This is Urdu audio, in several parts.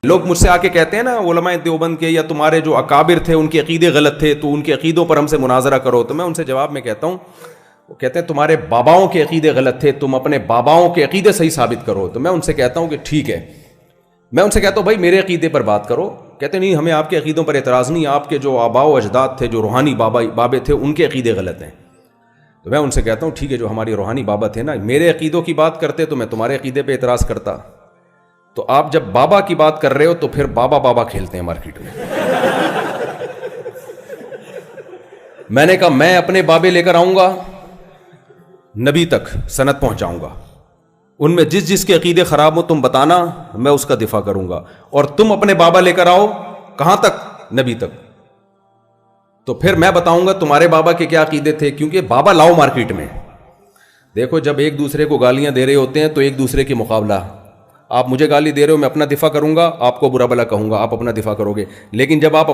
لوگ مجھ سے آ کے کہتے ہیں نا علماء دیوبند کے یا تمہارے جو اکابر تھے ان کے عقیدے غلط تھے تو ان کے عقیدوں پر ہم سے مناظرہ کرو. تو میں ان سے جواب میں کہتا ہوں, وہ کہتے ہیں تمہارے باباؤں کے عقیدے غلط تھے, تم اپنے باباؤں کے عقیدے صحیح ثابت کرو. تو میں ان سے کہتا ہوں کہ ٹھیک ہے, میں ان سے کہتا ہوں بھائی میرے عقیدے پر بات کرو. کہتے نہیں ہمیں آپ کے عقیدوں پر اعتراض نہیں, آپ کے جو آباء و اجداد تھے, جو روحانی بابے تھے, ان کے عقیدے غلط ہیں. تو میں ان سے کہتا ہوں ٹھیک ہے, جو ہماری روحانی بابا تھے نا, میرے عقیدوں کی بات کرتے تو میں تمہارے عقیدے پہ اعتراض کرتا. تو آپ جب بابا کی بات کر رہے ہو تو پھر بابا کھیلتے ہیں مارکیٹ میں. میں نے کہا میں اپنے بابے لے کر آؤں گا, نبی تک سند پہنچاؤں گا, ان میں جس کے عقیدے خراب ہو تم بتانا, میں اس کا دفاع کروں گا. اور تم اپنے بابا لے کر آؤ کہاں تک, نبی تک, تو پھر میں بتاؤں گا تمہارے بابا کے کیا عقیدے تھے. کیونکہ بابا لاؤ مارکیٹ میں. دیکھو جب ایک دوسرے کو گالیاں دے رہے ہوتے ہیں تو ایک دوسرے کے مقابلہ, آپ مجھے گالی دے رہے ہو, میں اپنا دفاع کروں گا, آپ کو برا بلا کہوں گا, آپ اپنا دفاع کرو گے. لیکن جب آپ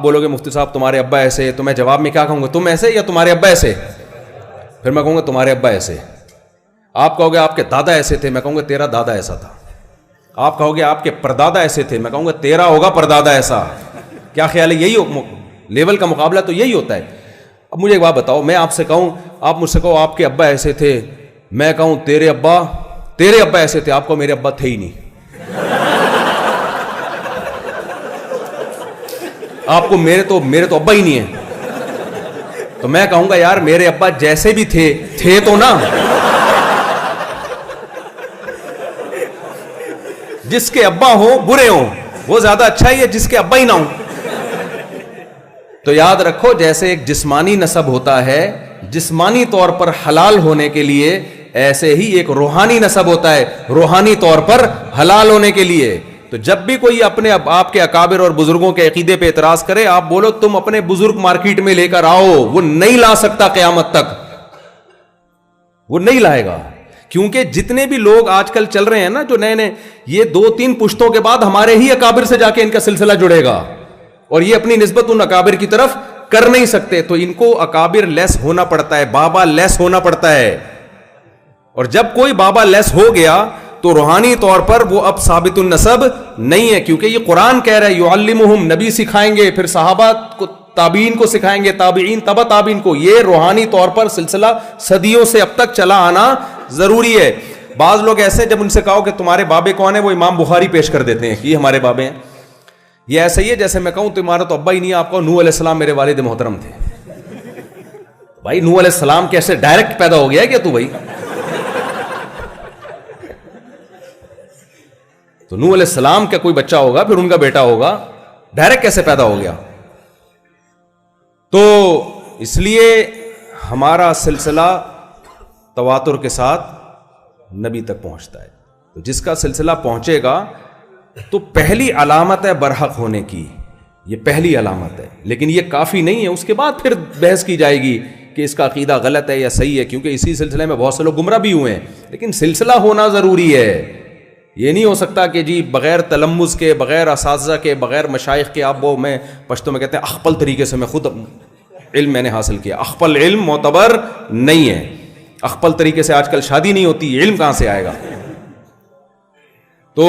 بولو گے مفتی صاحب تمہارے ابا ایسے, تو میں جواب میں کیا کہوں گا, تم ایسے یا تمہارے ابا ایسے. پھر میں کہوں گا تمہارے ابا ایسے. آپ کہو گے آپ کے دادا ایسے تھے, میں کہوں گا تیرا دادا ایسا تھا. آپ کہو گے آپ کے پردادا ایسے تھے, میں کہوں گا تیرا ہوگا پردادا ایسا. کیا خیال ہے, یہی لیول کا مقابلہ تو یہی ہوتا ہے. اب مجھے ایک بات بتاؤ, میں آپ سے کہوں, آپ مجھ سے کہو آپ کے ابا ایسے تھے, میں کہوں تیرے ابا ایسے تھے, آپ کو میرے ابا تھے ہی نہیں. آپ کو میرے تو ابا ہی نہیں ہے. تو میں کہوں گا یار میرے ابا جیسے بھی تھے تو نا, جس کے ابا ہوں برے ہوں وہ زیادہ اچھا ہی ہے جس کے ابا ہی نہ ہوں. تو یاد رکھو جیسے ایک جسمانی نسب ہوتا ہے جسمانی طور پر حلال ہونے کے لیے, ایسے ہی ایک روحانی نسب ہوتا ہے روحانی طور پر حلال ہونے کے لیے. تو جب بھی کوئی اپنے آپ کے اکابر اور بزرگوں کے عقیدے پہ اعتراض کرے, آپ بولو تم اپنے بزرگ مارکیٹ میں لے کر آؤ, وہ نہیں لا سکتا قیامت تک, وہ نہیں لائے گا. کیونکہ جتنے بھی لوگ آج کل چل رہے ہیں نا جو نئے, یہ 2-3 پشتوں کے بعد ہمارے ہی اکابر سے جا کے ان کا سلسلہ جڑے گا, اور یہ اپنی نسبت ان اکابر کی طرف کر نہیں سکتے. تو ان کو اکابر لیس ہونا پڑتا ہے, بابا لیس ہونا پڑتا ہے. اور جب کوئی بابا لیس ہو گیا تو روحانی طور پر وہ اب ثابت النسب نہیں ہے. کیونکہ یہ قرآن کہہ رہا ہے یعلمہم, نبی سکھائیں گے, پھر صحابہ کو تابعین کو سکھائیں گے, تابعین تبع تابعین کو. یہ روحانی طور پر سلسلہ صدیوں سے اب تک چلا آنا ضروری ہے. بعض لوگ ایسے جب ان سے کہو کہ تمہارے بابے کون ہیں, وہ امام بخاری پیش کر دیتے ہیں کہ یہ ہمارے بابے ہیں. یہ ایسا ہی ہے جیسے میں کہوں تمہارا تو ابا ہی نہیں ہے, آپ کو نوح علیہ السلام میرے والد محترم تھے. بھائی نوح علیہ السلام کیسے ڈائریکٹ پیدا ہو گیا ہے کیا تو بھائی؟ تو نوح علیہ السلام کا کوئی بچہ ہوگا, پھر ان کا بیٹا ہوگا, ڈائریکٹ کیسے پیدا ہو گیا؟ تو اس لیے ہمارا سلسلہ تواتر کے ساتھ نبی تک پہنچتا ہے. تو جس کا سلسلہ پہنچے گا تو پہلی علامت ہے برحق ہونے کی, یہ پہلی علامت ہے. لیکن یہ کافی نہیں ہے, اس کے بعد پھر بحث کی جائے گی کہ اس کا عقیدہ غلط ہے یا صحیح ہے, کیونکہ اسی سلسلے میں بہت سے لوگ گمراہ بھی ہوئے ہیں. لیکن سلسلہ ہونا ضروری ہے. یہ نہیں ہو سکتا کہ جی بغیر تلمذ کے, بغیر اساتذہ کے, بغیر مشائخ کے, آپ وہ میں پشتو میں کہتے ہیں اخپل طریقے سے میں خود علم میں نے حاصل کیا. اخپل علم معتبر نہیں ہے. اخپل طریقے سے آج کل شادی نہیں ہوتی, علم کہاں سے آئے گا؟ تو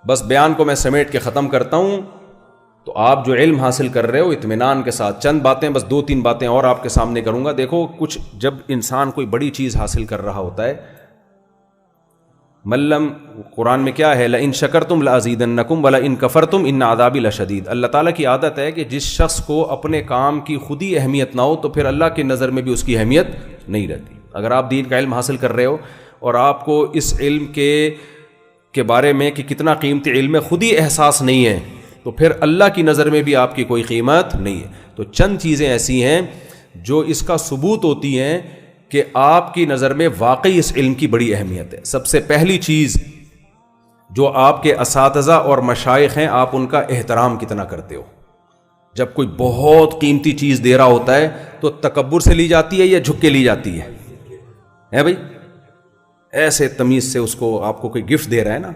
بس بیان کو میں سمیٹ کے ختم کرتا ہوں. تو آپ جو علم حاصل کر رہے ہو اطمینان کے ساتھ, چند باتیں, بس 2-3 باتیں اور آپ کے سامنے کروں گا. دیکھو کچھ جب انسان کوئی بڑی چیز حاصل کر رہا ہوتا ہے, ملم قرآن میں کیا ہے, لئن شکرتم لازیدنکم ولئن کفرتم ان عذابی لشدید. اللہ تعالیٰ کی عادت ہے کہ جس شخص کو اپنے کام کی خود ہی اہمیت نہ ہو تو پھر اللہ کی نظر میں بھی اس کی اہمیت نہیں رہتی. اگر آپ دین کا علم حاصل کر رہے ہو اور آپ کو اس علم کے بارے میں کہ کتنا قیمتی علم ہے خود ہی احساس نہیں ہے, تو پھر اللہ کی نظر میں بھی آپ کی کوئی قیمت نہیں ہے. تو چند چیزیں ایسی ہیں جو اس کا ثبوت ہوتی ہیں کہ آپ کی نظر میں واقعی اس علم کی بڑی اہمیت ہے. سب سے پہلی چیز جو آپ کے اساتذہ اور مشائخ ہیں, آپ ان کا احترام کتنا کرتے ہو. جب کوئی بہت قیمتی چیز دے رہا ہوتا ہے تو تکبر سے لی جاتی ہے یا جھک کے لی جاتی ہے بھائی؟ ایسے تمیز سے اس کو, آپ کو کوئی گفٹ دے رہا ہے نا,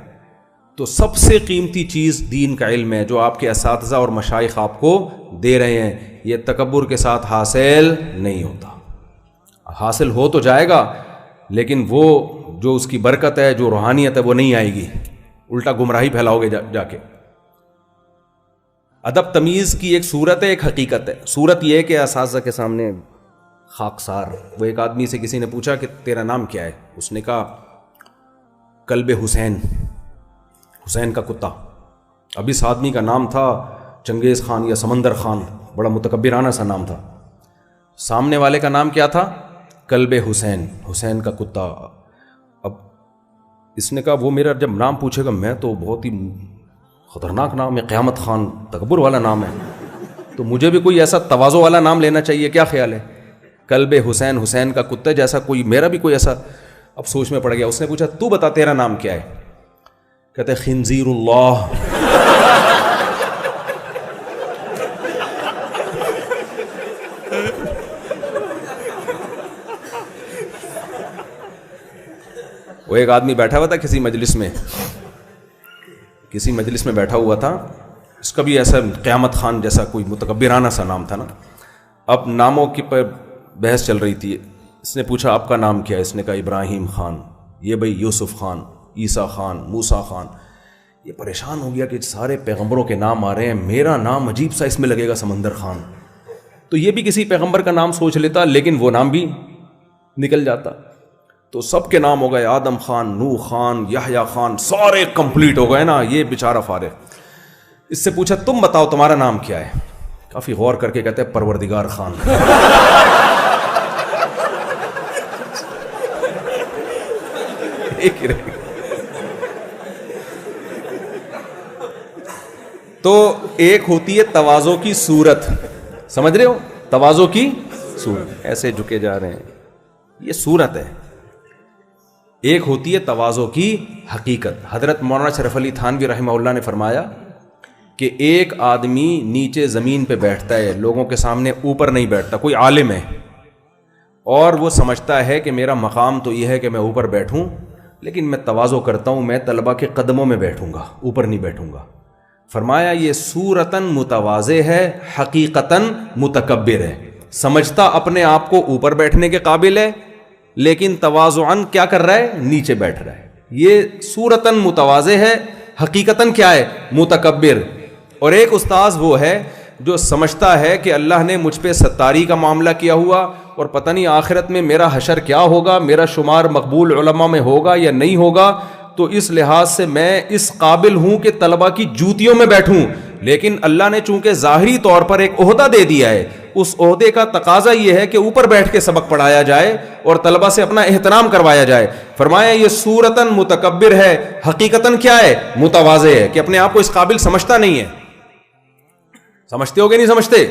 تو سب سے قیمتی چیز دین کا علم ہے جو آپ کے اساتذہ اور مشائخ آپ کو دے رہے ہیں. یہ تکبر کے ساتھ حاصل نہیں ہوتا. حاصل ہو تو جائے گا لیکن وہ جو اس کی برکت ہے, جو روحانیت ہے, وہ نہیں آئے گی. الٹا گمراہی پھیلاؤ گے جا کے. ادب تمیز کی ایک صورت ہے, ایک حقیقت ہے. صورت یہ ہے کہ اساتذہ کے سامنے خاکسار, وہ ایک آدمی سے کسی نے پوچھا کہ تیرا نام کیا ہے, اس نے کہا کلب حسین, حسین کا کتا. اب اس آدمی کا نام تھا چنگیز خان یا سمندر خان, بڑا متکبرانہ سا نام تھا. سامنے والے کا نام کیا تھا؟ کلب حسین, حسین کا کتا. اب اس نے کہا وہ میرا جب نام پوچھے گا, میں تو بہت ہی خطرناک نام ہے, قیامت خان, تکبر والا نام ہے, تو مجھے بھی کوئی ایسا تواضع والا نام لینا چاہیے, کیا خیال ہے؟ کلب حسین, حسین کا کتا جیسا کوئی, میرا بھی کوئی ایسا. اب سوچ میں پڑ گیا. اس نے پوچھا تو بتا تیرا نام کیا ہے؟ کہتے خنزیر اللہ. وہ ایک آدمی بیٹھا ہوا تھا کسی مجلس میں بیٹھا ہوا تھا, اس کا بھی ایسا قیامت خان جیسا کوئی متکبرانہ سا نام تھا نا. اب ناموں کی پر بحث چل رہی تھی. اس نے پوچھا آپ کا نام کیا ہے؟ اس نے کہا ابراہیم خان. یہ بھائی یوسف خان, عیسیٰ خان, موسیٰ خان. یہ پریشان ہو گیا کہ سارے پیغمبروں کے نام آ رہے ہیں, میرا نام عجیب سا اس میں لگے گا, سمندر خان. تو یہ بھی کسی پیغمبر کا نام سوچ لیتا, لیکن وہ نام بھی نکل جاتا. تو سب کے نام ہو گئے, آدم خان, نوح خان, یحییٰ خان, سارے کمپلیٹ ہو گئے نا. یہ بیچارہ فارغ. اس سے پوچھا تم بتاؤ تمہارا نام کیا ہے؟ کافی غور کر کے کہتے ہیں پروردگار خان. ایک ہی رہے. تو ایک ہوتی ہے تواضع کی صورت, سمجھ رہے ہو, تواضع کی صورت, ایسے جھکے جا رہے ہیں, یہ صورت ہے. ایک ہوتی ہے تواضع کی حقیقت. حضرت مولانا شرف علی تھانوی رحمہ اللہ نے فرمایا کہ ایک آدمی نیچے زمین پہ بیٹھتا ہے, لوگوں کے سامنے اوپر نہیں بیٹھتا. کوئی عالم ہے اور وہ سمجھتا ہے کہ میرا مقام تو یہ ہے کہ میں اوپر بیٹھوں, لیکن میں تواضع کرتا ہوں, میں طلبہ کے قدموں میں بیٹھوں گا, اوپر نہیں بیٹھوں گا. فرمایا یہ صورتاً متواضع ہے, حقیقتاً متکبر ہے. سمجھتا اپنے آپ کو اوپر بیٹھنے کے قابل ہے, لیکن تواضعاً کیا کر رہا ہے؟ نیچے بیٹھ رہا ہے. یہ صورتاً متواضع ہے, حقیقتاً کیا ہے؟ متکبر. اور ایک استاذ وہ ہے جو سمجھتا ہے کہ اللہ نے مجھ پہ ستاری کا معاملہ کیا ہوا, اور پتہ نہیں آخرت میں میرا حشر کیا ہوگا, میرا شمار مقبول علماء میں ہوگا یا نہیں ہوگا, تو اس لحاظ سے میں اس قابل ہوں کہ طلبہ کی جوتیوں میں بیٹھوں. لیکن اللہ نے چونکہ ظاہری طور پر ایک عہدہ دے دیا ہے, اس عہدے کا تقاضا یہ ہے کہ اوپر بیٹھ کے سبق پڑھایا جائے اور طلبہ سے اپنا احترام کروایا جائے. فرمایا یہ صورتاً متکبر ہے, حقیقتاً کیا ہے؟ متواضع ہے, کہ اپنے آپ کو اس قابل سمجھتا نہیں ہے. سمجھتے ہو گے نہیں سمجھتے؟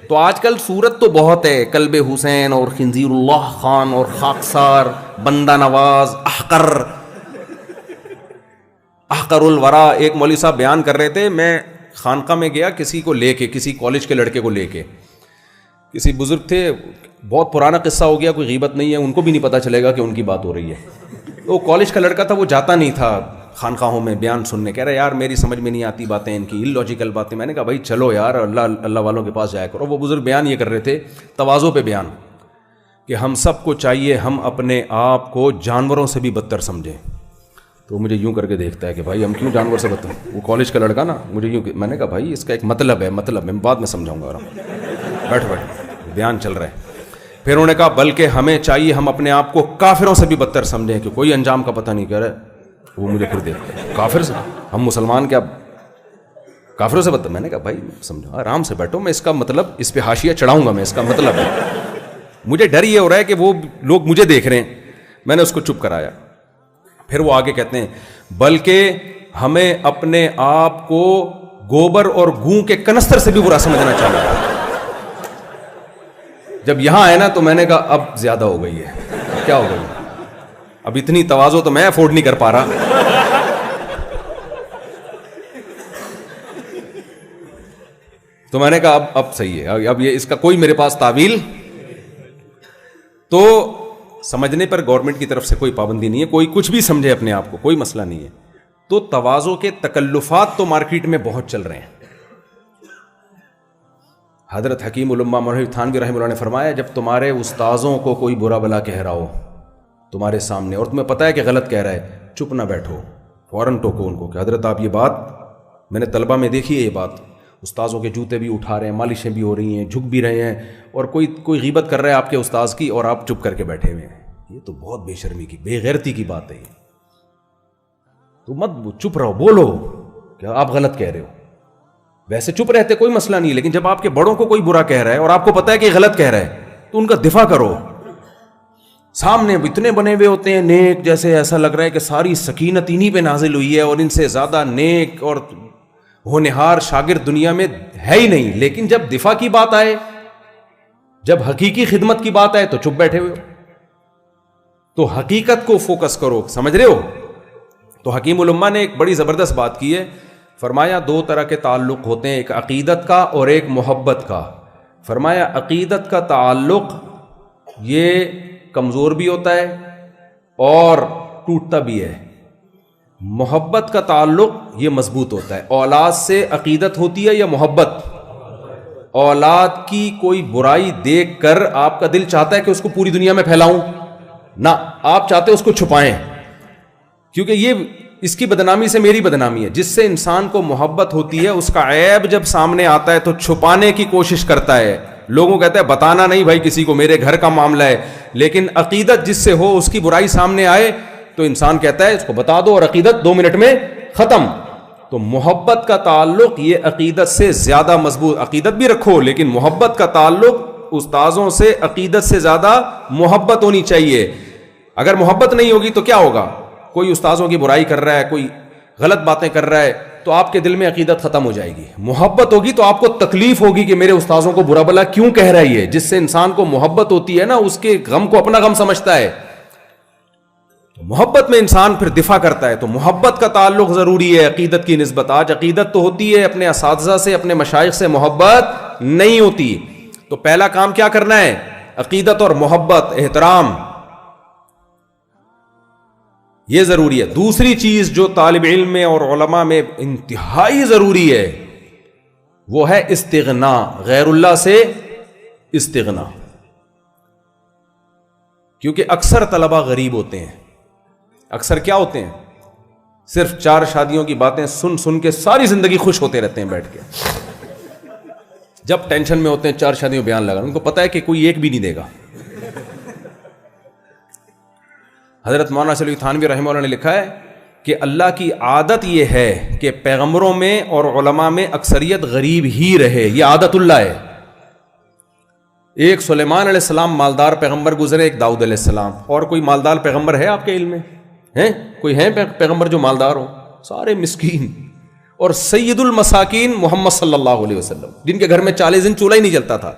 تو آج کل صورت تو بہت ہے, کلب حسین اور خنزیر اللہ خان اور خاکسار, بندہ نواز, احقر الورا. ایک مولوی صاحب بیان کر رہے تھے, میں خانقاہ میں گیا کسی کو لے کے, کسی کالج کے لڑکے کو لے کے, کسی بزرگ تھے, بہت پرانا قصہ ہو گیا, کوئی غیبت نہیں ہے, ان کو بھی نہیں پتہ چلے گا کہ ان کی بات ہو رہی ہے. وہ کالج کا لڑکا تھا, وہ جاتا نہیں تھا خانقاہوں میں بیان سننے, کہہ رہا یار میری سمجھ میں نہیں آتی باتیں ان کی, اللاجیکل باتیں. میں نے کہا بھائی چلو یار اللہ والوں کے پاس جایا کرو. وہ بزرگ بیان یہ کر رہے تھے تواضع پہ بیان, کہ ہم سب کو چاہیے ہم اپنے آپ کو جانوروں سے بھی بدتر سمجھیں. تو مجھے یوں کر کے دیکھتا ہے کہ بھائی ہم کیوں جانور سے بدتر. وہ کالج کا لڑکا نا, مجھے یوں, میں نے کہا بھائی اس کا ایک مطلب ہے, میں بعد میں سمجھاؤں گا. بیٹھ بیان چل رہا ہے. پھر انہوں نے کہا بلکہ ہمیں چاہیے ہم اپنے آپ کو کافروں سے بھی بدتر سمجھیں, کہ کوئی انجام کا پتہ نہیں. کہہ رہے وہ مجھے پھر دیکھتا ہے, کافر سے ہم مسلمان کیا کافروں سے بدتر. میں نے کہا بھائی سمجھو, آرام سے بیٹھو, میں اس کا مطلب اس پہ حاشیہ چڑھاؤں گا, میں اس کا مطلب ہے. مجھے ڈر یہ ہو رہا ہے کہ وہ لوگ مجھے دیکھ رہے ہیں. میں نے اس کو چپ کرایا. پھر وہ آگے کہتے ہیں بلکہ ہمیں اپنے آپ کو گوبر اور گوں کے کنستر سے بھی برا سمجھنا چاہیے. جب یہاں آئے نا تو میں نے کہا اب زیادہ ہو گئی ہے. کیا ہو گئی؟ اب اتنی تواضع تو میں افورڈ نہیں کر پا رہا. تو میں نے کہا اب صحیح ہے, اب یہ اس کا کوئی میرے پاس تعویل. تو سمجھنے پر گورنمنٹ کی طرف سے کوئی پابندی نہیں ہے, کوئی کچھ بھی سمجھے اپنے آپ کو, کوئی مسئلہ نہیں ہے. تو تواضع کے تکلفات تو مارکیٹ میں بہت چل رہے ہیں. حضرت حکیم الامہ مولانا تھانوی رحمہ اللہ نے فرمایا جب تمہارے استاذوں کو کوئی برا بلا کہہ رہا ہو تمہارے سامنے, اور تمہیں پتہ ہے کہ غلط کہہ رہا ہے, چپ نہ بیٹھو, فوراً ٹوکو ان کو کہ حضرت آپ یہ بات، میں نے طلبہ میں دیکھی ہے یہ بات، استاذوں کے جوتے بھی اٹھا رہے ہیں، مالشیں بھی ہو رہی ہیں، جھک بھی رہے ہیں، اور کوئی غیبت کر رہا ہے آپ کے استاذ کی اور آپ چپ کر کے بیٹھے ہوئے ہیں. یہ تو بہت بے شرمی کی، بے غیرتی کی بات ہے. یہ تو مت چپ رہو، بولو کہ آپ غلط کہہ رہے ہو. ویسے چپ رہتے کوئی مسئلہ نہیں، لیکن جب آپ کے بڑوں کو کوئی برا کہہ رہا ہے اور آپ کو پتا ہے کہ غلط کہہ رہا ہے تو ان کا دفاع کرو. سامنے اتنے بنے ہوئے ہوتے ہیں نیک، جیسے ایسا لگ رہا ہے کہ ساری سکینت انہی پہ نازل ہوئی ہے اور ان سے زیادہ نیک اور ہونہار شاگرد دنیا میں ہے ہی نہیں. لیکن جب دفاع کی بات آئے، جب حقیقی خدمت کی بات آئے تو چپ بیٹھے ہوئے ہو. تو حقیقت کو فوکس کرو. سمجھ رہے ہو؟ تو حکیم الامہ نے ایک بڑی زبردست بات کی ہے. فرمایا دو طرح کے تعلق ہوتے ہیں، ایک عقیدت کا اور ایک محبت کا. فرمایا عقیدت کا تعلق یہ کمزور بھی ہوتا ہے اور ٹوٹتا بھی ہے. محبت کا تعلق یہ مضبوط ہوتا ہے. اولاد سے عقیدت ہوتی ہے یا محبت؟ اولاد کی کوئی برائی دیکھ کر آپ کا دل چاہتا ہے کہ اس کو پوری دنیا میں پھیلاؤں؟ نہ، آپ چاہتے اس کو چھپائیں، کیونکہ یہ اس کی بدنامی سے میری بدنامی ہے. جس سے انسان کو محبت ہوتی ہے اس کا عیب جب سامنے آتا ہے تو چھپانے کی کوشش کرتا ہے. لوگوں کہتے ہیں بتانا نہیں بھائی کسی کو، میرے گھر کا معاملہ ہے. لیکن عقیدت جس سے ہو، اس کی برائی سامنے آئے تو انسان کہتا ہے اس کو بتا دو اور عقیدت 2 منٹ میں ختم. تو محبت کا تعلق یہ عقیدت سے زیادہ مضبوط. عقیدت بھی رکھو لیکن محبت کا تعلق استاذوں سے عقیدت سے زیادہ محبت ہونی چاہیے. اگر محبت نہیں ہوگی تو کیا ہوگا؟ کوئی استاذوں کی برائی کر رہا ہے، کوئی غلط باتیں کر رہا ہے تو آپ کے دل میں عقیدت ختم ہو جائے گی. محبت ہوگی تو آپ کو تکلیف ہوگی کہ میرے استاذوں کو برا بلا کیوں کہہ رہا ہے. جس سے انسان کو محبت ہوتی ہے نا، اس کے غم کو اپنا غم سمجھتا ہے. محبت میں انسان پھر دفاع کرتا ہے. تو محبت کا تعلق ضروری ہے عقیدت کی نسبت. آج عقیدت تو ہوتی ہے، اپنے اساتذہ سے، اپنے مشائخ سے محبت نہیں ہوتی. تو پہلا کام کیا کرنا ہے؟ عقیدت اور محبت، احترام، یہ ضروری ہے. دوسری چیز جو طالب علم میں اور علماء میں انتہائی ضروری ہے وہ ہے استغنا، غیر اللہ سے استغنا. کیونکہ اکثر طلبہ غریب ہوتے ہیں. اکثر کیا ہوتے ہیں؟ صرف 4 شادیوں کی باتیں سن سن کے ساری زندگی خوش ہوتے رہتے ہیں بیٹھ کے. جب ٹینشن میں ہوتے ہیں 4 شادیوں بیان لگا، ان کو پتا ہے کہ کوئی ایک بھی نہیں دے گا. حضرت مولانا شریف تھانوی رحمہ اللہ نے لکھا ہے کہ اللہ کی عادت یہ ہے کہ پیغمبروں میں اور علماء میں اکثریت غریب ہی رہے. یہ عادت اللہ ہے. ایک سلیمان علیہ السلام مالدار پیغمبر گزرے، ایک داؤد علیہ السلام. اور کوئی مالدار پیغمبر ہے آپ کے علم میں؟ ہیں کوئی ہیں پیغمبر جو مالدار ہو؟ سارے مسکین. اور سید المساکین محمد صلی اللہ علیہ وسلم، جن کے گھر میں 40 دن چولہا ہی نہیں جلتا تھا.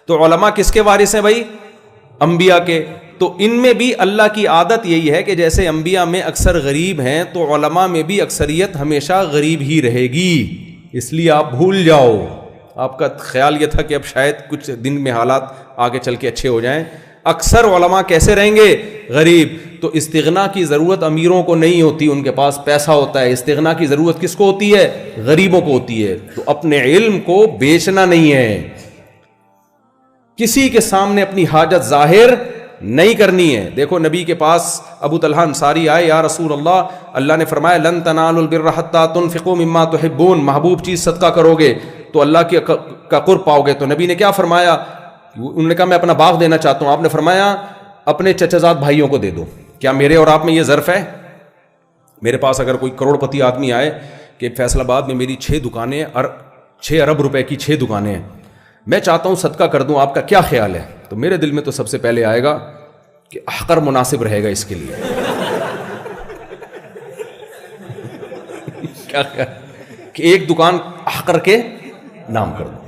تو علماء کس کے وارث ہیں بھائی؟ انبیاء کے. تو ان میں بھی اللہ کی عادت یہی ہے کہ جیسے انبیاء میں اکثر غریب ہیں تو علماء میں بھی اکثریت ہمیشہ غریب ہی رہے گی. اس لیے آپ بھول جاؤ. آپ کا خیال یہ تھا کہ اب شاید کچھ دن میں حالات آگے چل کے اچھے ہو جائیں. اکثر علماء کیسے رہیں گے؟ غریب. تو استغنا کی ضرورت امیروں کو نہیں ہوتی، ان کے پاس پیسہ ہوتا ہے. استغنا کی ضرورت کس کو ہوتی ہے؟ غریبوں کو ہوتی ہے. تو اپنے علم کو بیچنا نہیں ہے، کسی کے سامنے اپنی حاجت ظاہر نہیں کرنی ہے. دیکھو نبی کے پاس ابو طلحہ انصاری آئے، یا رسول اللہ، اللہ نے فرمایا لن تنالوا البر حتى تنفقوا مما تحبون، محبوب چیز صدقہ کرو گے تو اللہ کا قرب پاؤ گے. تو نبی نے کیا فرمایا؟ انہوں نے کہا میں اپنا باغ دینا چاہتا ہوں. آپ نے فرمایا اپنے چچا زاد بھائیوں کو دے دو. کیا میرے اور آپ میں یہ ظرف ہے؟ میرے پاس اگر کوئی کروڑ پتی آدمی آئے کہ فیصل آباد میں میری 6 دکانیں، 6 ارب روپے کی 6 دکانیں ہیں، میں چاہتا ہوں صدقہ کر دوں، آپ کا کیا خیال ہے؟ تو میرے دل میں تو سب سے پہلے آئے گا کہ احقر مناسب رہے گا اس کے لیے. کیا کہ ایک دکان احقر کے نام کر دو.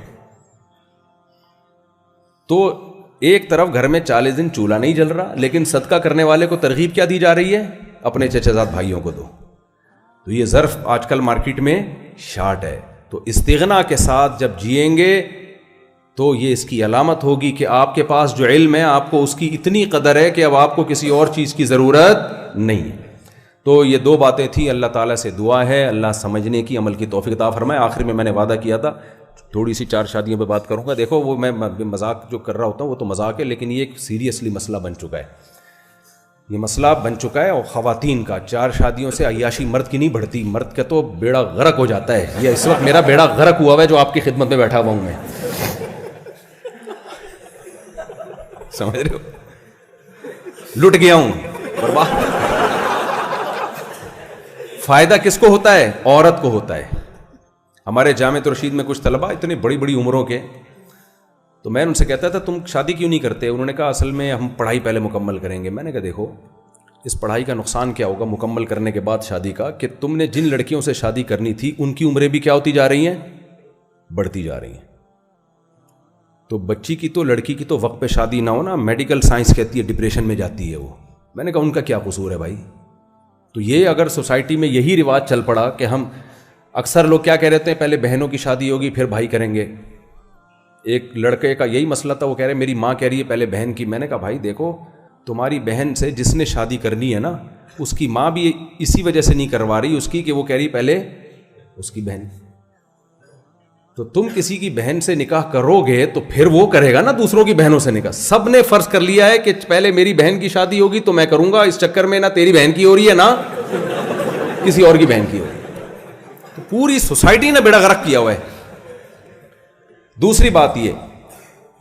تو ایک طرف گھر میں 40 دن چولہا نہیں جل رہا، لیکن صدقہ کرنے والے کو ترغیب کیا دی جا رہی ہے؟ اپنے چچا زاد بھائیوں کو دو. تو یہ ظرف آج کل مارکیٹ میں شارٹ ہے. تو استغنا کے ساتھ جب جئیں گے تو یہ اس کی علامت ہوگی کہ آپ کے پاس جو علم ہے آپ کو اس کی اتنی قدر ہے کہ اب آپ کو کسی اور چیز کی ضرورت نہیں ہے. تو یہ 2 باتیں تھیں. اللہ تعالیٰ سے دعا ہے اللہ سمجھنے کی، عمل کی توفیق عطا فرمائے. آخر میں نے وعدہ کیا تھا تھوڑی سی 4 شادیوں پہ بات کروں گا. دیکھو وہ میں مذاق جو کر رہا ہوتا ہوں وہ تو مذاق ہے، لیکن یہ ایک سیریسلی مسئلہ بن چکا ہے. یہ مسئلہ بن چکا ہے. اور خواتین کا 4 شادیوں سے عیاشی مرد کی نہیں بڑھتی, مرد کا تو بیڑا غرق ہو جاتا ہے. یہ اس وقت میرا بیڑا غرق ہوا ہے جو آپ کی خدمت میں بیٹھا ہوا ہوں میں, سمجھ رہے ہو, لٹ گیا ہوں. فائدہ کس کو ہوتا ہے؟ عورت کو ہوتا ہے. ہمارے جامعۃ الرشید میں کچھ طلباء اتنے بڑی بڑی عمروں کے, تو میں ان سے کہتا تھا تم شادی کیوں نہیں کرتے؟ انہوں نے کہا اصل میں ہم پڑھائی پہلے مکمل کریں گے. میں نے کہا دیکھو اس پڑھائی کا نقصان کیا ہوگا مکمل کرنے کے بعد شادی کا, کہ تم نے جن لڑکیوں سے شادی کرنی تھی ان کی عمریں بھی کیا ہوتی جا رہی ہیں, بڑھتی جا رہی ہیں. تو بچی کی تو, لڑکی کی تو وقت پہ شادی نہ ہو نا, میڈیکل سائنس کہتی ہے ڈپریشن میں جاتی ہے وہ. میں نے کہا ان کا کیا قصور ہے بھائی؟ تو یہ اگر سوسائٹی میں یہی رواج چل پڑا کہ ہم, اکثر لوگ کیا کہہ رہے ہیں پہلے بہنوں کی شادی ہوگی پھر بھائی کریں گے. ایک لڑکے کا یہی مسئلہ تھا, وہ کہہ رہے میری ماں کہہ رہی ہے پہلے بہن کی. میں نے کہا بھائی دیکھو تمہاری بہن سے جس نے شادی کرنی ہے نا, اس کی ماں بھی اسی وجہ سے نہیں کروا رہی اس کی کہ وہ کہہ رہی پہلے اس کی بہن. تو تم کسی کی بہن سے نکاح کرو گے تو پھر وہ کرے گا نا دوسروں کی بہنوں سے نکاح. سب نے فرض کر لیا ہے کہ پہلے میری بہن کی شادی ہوگی تو میں کروں گا, اس چکر میں نہ تیری بہن کی ہو رہی ہے نہ کسی اور کی بہن کی ہو رہی ہے. تو پوری سوسائٹی نے بیڑا غرق کیا ہوا ہے. دوسری بات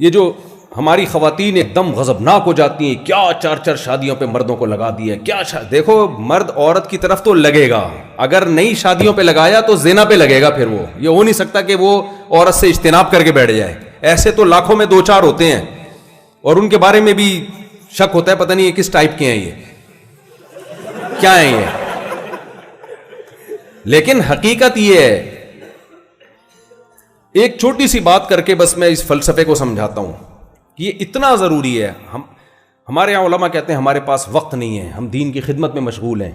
یہ جو ہماری خواتین ایک دم غضبناک ہو جاتی ہیں, کیا 4 شادیوں پہ مردوں کو لگا دی ہے, کیا دیکھو مرد عورت کی طرف تو لگے گا, اگر نئی شادیوں پہ لگایا تو زنا پہ لگے گا. پھر وہ یہ ہو نہیں سکتا کہ وہ عورت سے اجتناب کر کے بیٹھ جائے. ایسے تو لاکھوں میں 2-4 ہوتے ہیں اور ان کے بارے میں بھی شک ہوتا ہے پتہ نہیں یہ کس ٹائپ کے ہیں, یہ کیا ہیں یہ. لیکن حقیقت یہ ہے, ایک چھوٹی سی بات کر کے بس میں اس فلسفے کو سمجھاتا ہوں. یہ اتنا ضروری ہے. ہمارے یہاں علماء کہتے ہیں ہمارے پاس وقت نہیں ہے, ہم دین کی خدمت میں مشغول ہیں.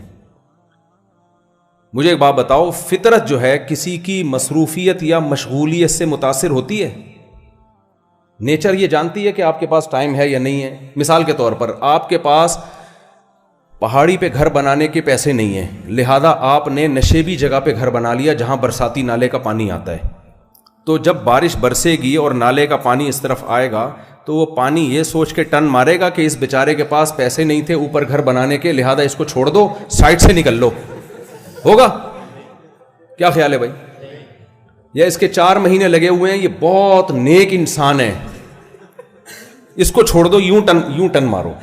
مجھے ایک بات بتاؤ, فطرت جو ہے کسی کی مصروفیت یا مشغولیت سے متاثر ہوتی ہے؟ نیچر یہ جانتی ہے کہ آپ کے پاس ٹائم ہے یا نہیں ہے. مثال کے طور پر آپ کے پاس پہاڑی پہ گھر بنانے کے پیسے نہیں ہیں, لہذا آپ نے نشیبی جگہ پہ گھر بنا لیا جہاں برساتی نالے کا پانی آتا ہے. تو جب بارش برسے گی اور نالے کا پانی اس طرف آئے گا تو وہ پانی یہ سوچ کے ٹن مارے گا کہ اس بیچارے کے پاس پیسے نہیں تھے اوپر گھر بنانے کے, لہذا اس کو چھوڑ دو, سائڈ سے نکل لو. ہوگا؟ کیا خیال ہے بھائی؟ یا اس کے 4 مہینے لگے ہوئے ہیں, یہ بہت نیک انسان ہے, اس کو چھوڑ دو, یوں ٹن مارو,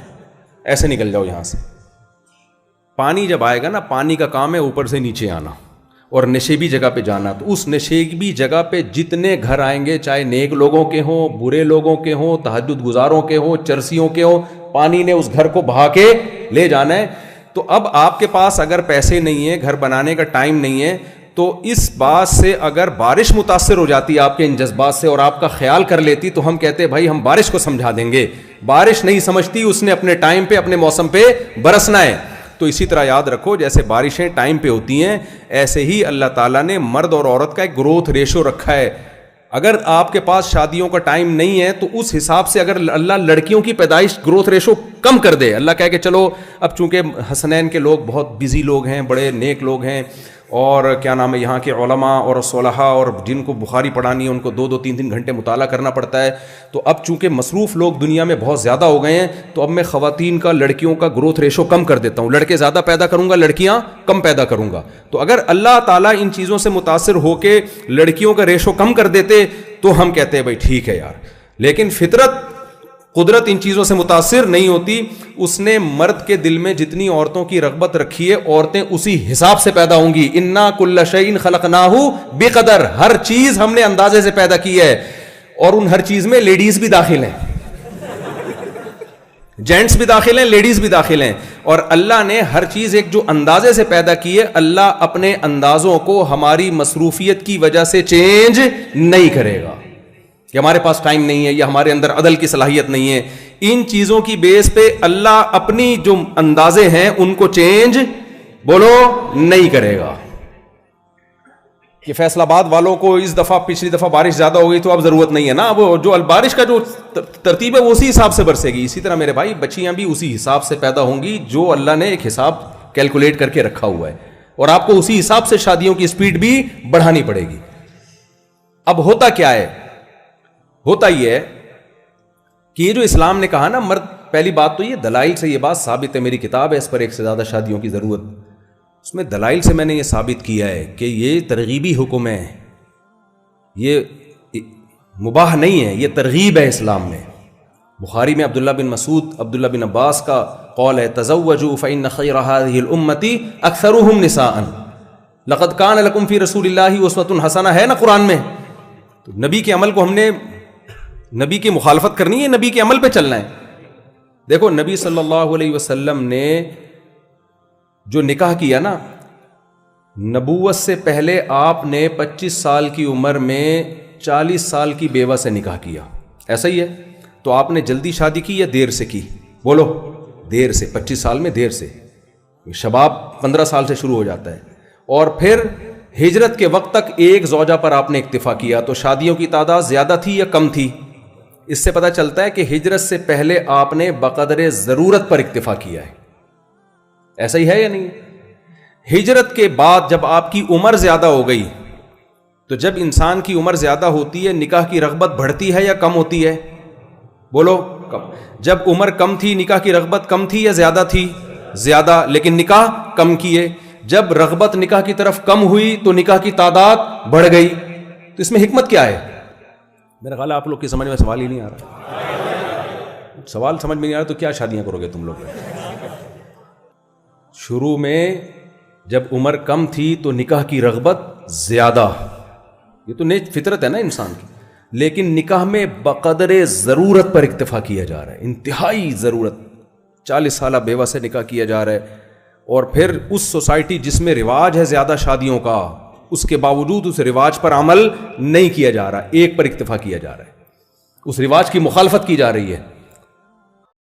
ایسے نکل جاؤ یہاں سے. پانی جب آئے گا نا, پانی کا کام ہے اوپر سے نیچے آنا اور نشیبی جگہ پہ جانا. تو اس نشیبی جگہ پہ جتنے گھر آئیں گے, چاہے نیک لوگوں کے ہوں, برے لوگوں کے ہوں, تہجد گزاروں کے ہوں, چرسیوں کے ہوں, پانی نے اس گھر کو بہا کے لے جانا ہے. تو اب آپ کے پاس اگر پیسے نہیں ہیں, گھر بنانے کا ٹائم نہیں ہے, تو اس بات سے اگر بارش متاثر ہو جاتی ہے آپ کے ان جذبات سے اور آپ کا خیال کر لیتی, تو ہم کہتے ہیں بھائی ہم بارش کو سمجھا دیں گے. بارش نہیں سمجھتی, اس نے اپنے ٹائم پہ اپنے موسم پہ برسنا ہے. تو اسی طرح یاد رکھو, جیسے بارشیں ٹائم پہ ہوتی ہیں, ایسے ہی اللہ تعالیٰ نے مرد اور عورت کا ایک گروتھ ریشو رکھا ہے. اگر آپ کے پاس شادیوں کا ٹائم نہیں ہے تو اس حساب سے اگر اللہ لڑکیوں کی پیدائش گروتھ ریشو کم کر دے, اللہ کہے کہ چلو اب چونکہ حسنین کے لوگ بہت بزی لوگ ہیں, بڑے نیک لوگ ہیں, اور کیا نام ہے یہاں کے علماء اور صلحاء اور جن کو بخاری پڑھانی ہے ان کو 2-3 گھنٹے مطالعہ کرنا پڑتا ہے. تو اب چونکہ مصروف لوگ دنیا میں بہت زیادہ ہو گئے ہیں, تو اب میں خواتین کا, لڑکیوں کا گروتھ ریشو کم کر دیتا ہوں. لڑکے زیادہ پیدا کروں گا, لڑکیاں کم پیدا کروں گا. تو اگر اللہ تعالیٰ ان چیزوں سے متاثر ہو کے لڑکیوں کا ریشو کم کر دیتے تو ہم کہتے ہیں بھائی ٹھیک ہے یار. لیکن فطرت, قدرت ان چیزوں سے متاثر نہیں ہوتی. اس نے مرد کے دل میں جتنی عورتوں کی رغبت رکھی ہے, عورتیں اسی حساب سے پیدا ہوں گی. انا کل شیء خلقناہ بقدر, ہر چیز ہم نے اندازے سے پیدا کی ہے, اور ان ہر چیز میں لیڈیز بھی داخل ہیں, جینٹس بھی داخل ہیں, لیڈیز بھی داخل ہیں. اور اللہ نے ہر چیز ایک جو اندازے سے پیدا کی ہے, اللہ اپنے اندازوں کو ہماری مصروفیت کی وجہ سے چینج نہیں کرے گا کہ ہمارے پاس ٹائم نہیں ہے یا ہمارے اندر عدل کی صلاحیت نہیں ہے. ان چیزوں کی بیس پہ اللہ اپنی جو اندازے ہیں ان کو چینج بولو نہیں کرے گا. کہ فیصل آباد والوں کو اس دفعہ, پچھلی دفعہ بارش زیادہ ہو گئی تو اب ضرورت نہیں ہے نا, اب جو بارش کا جو ترتیب ہے وہ اسی حساب سے برسے گی. اسی طرح میرے بھائی بچیاں بھی اسی حساب سے پیدا ہوں گی جو اللہ نے ایک حساب کیلکولیٹ کر کے رکھا ہوا ہے, اور آپ کو اسی حساب سے شادیوں کی سپیڈ بھی بڑھانی پڑے گی. اب ہوتا کیا ہے, ہوتا یہ ہے کہ یہ جو اسلام نے کہا نا مرد پہلی بات تو یہ دلائل سے یہ بات ثابت ہے, میری کتاب ہے اس پر, ایک سے زیادہ شادیوں کی ضرورت, اس میں دلائل سے میں نے یہ ثابت کیا ہے کہ یہ ترغیبی حکم ہے, یہ مباح نہیں ہے, یہ ترغیب ہے اسلام میں. بخاری میں عبداللہ بن مسعود, عبداللہ بن عباس کا قول ہے, تزوجوا فإن خیر هذه الامة اکثرهم نساء لقد کان لکم فی رسول اللہ اسوۃ حسنہ, ہے نا قرآن میں. تو نبی کے عمل کو ہم نے, نبی کی مخالفت کرنی ہے, نبی کے عمل پہ چلنا ہے. دیکھو نبی صلی اللہ علیہ وسلم نے جو نکاح کیا نا, نبوت سے پہلے آپ نے 25 سال کی عمر میں 40 سال کی بیوہ سے نکاح کیا, ایسا ہی ہے. تو آپ نے جلدی شادی کی یا دیر سے کی؟ بولو, دیر سے. 25 سال میں دیر سے. شباب 15 سال سے شروع ہو جاتا ہے. اور پھر ہجرت کے وقت تک ایک زوجہ پر آپ نے اکتفا کیا, تو شادیوں کی تعداد زیادہ تھی یا کم تھی؟ اس سے پتہ چلتا ہے کہ ہجرت سے پہلے آپ نے بقدر ضرورت پر اکتفا کیا ہے. ایسا ہی ہے یا نہیں؟ ہجرت کے بعد جب آپ کی عمر زیادہ ہو گئی, تو جب انسان کی عمر زیادہ ہوتی ہے نکاح کی رغبت بڑھتی ہے یا کم ہوتی ہے؟ بولو, کم. جب عمر کم تھی نکاح کی رغبت کم تھی یا زیادہ تھی؟ زیادہ, لیکن نکاح کم کیے. جب رغبت نکاح کی طرف کم ہوئی تو نکاح کی تعداد بڑھ گئی. تو اس میں حکمت کیا ہے؟ میرا خیال ہے آپ لوگ کی سمجھ میں سوال ہی نہیں آ رہا. سوال سمجھ میں نہیں آ رہا تو کیا شادیاں کرو گے تم لوگ؟ شروع میں جب عمر کم تھی تو نکاح کی رغبت زیادہ, یہ تو فطرت ہے نا انسان کی. لیکن نکاح میں بقدر ضرورت پر اکتفا کیا جا رہا ہے, انتہائی ضرورت. 40 سالہ بیوہ سے نکاح کیا جا رہا ہے, اور پھر اس سوسائٹی جس میں رواج ہے زیادہ شادیوں کا, اس کے باوجود اس رواج پر عمل نہیں کیا جا رہا, ایک پر اکتفا کیا جا رہا ہے, اس رواج کی مخالفت کی جا رہی ہے.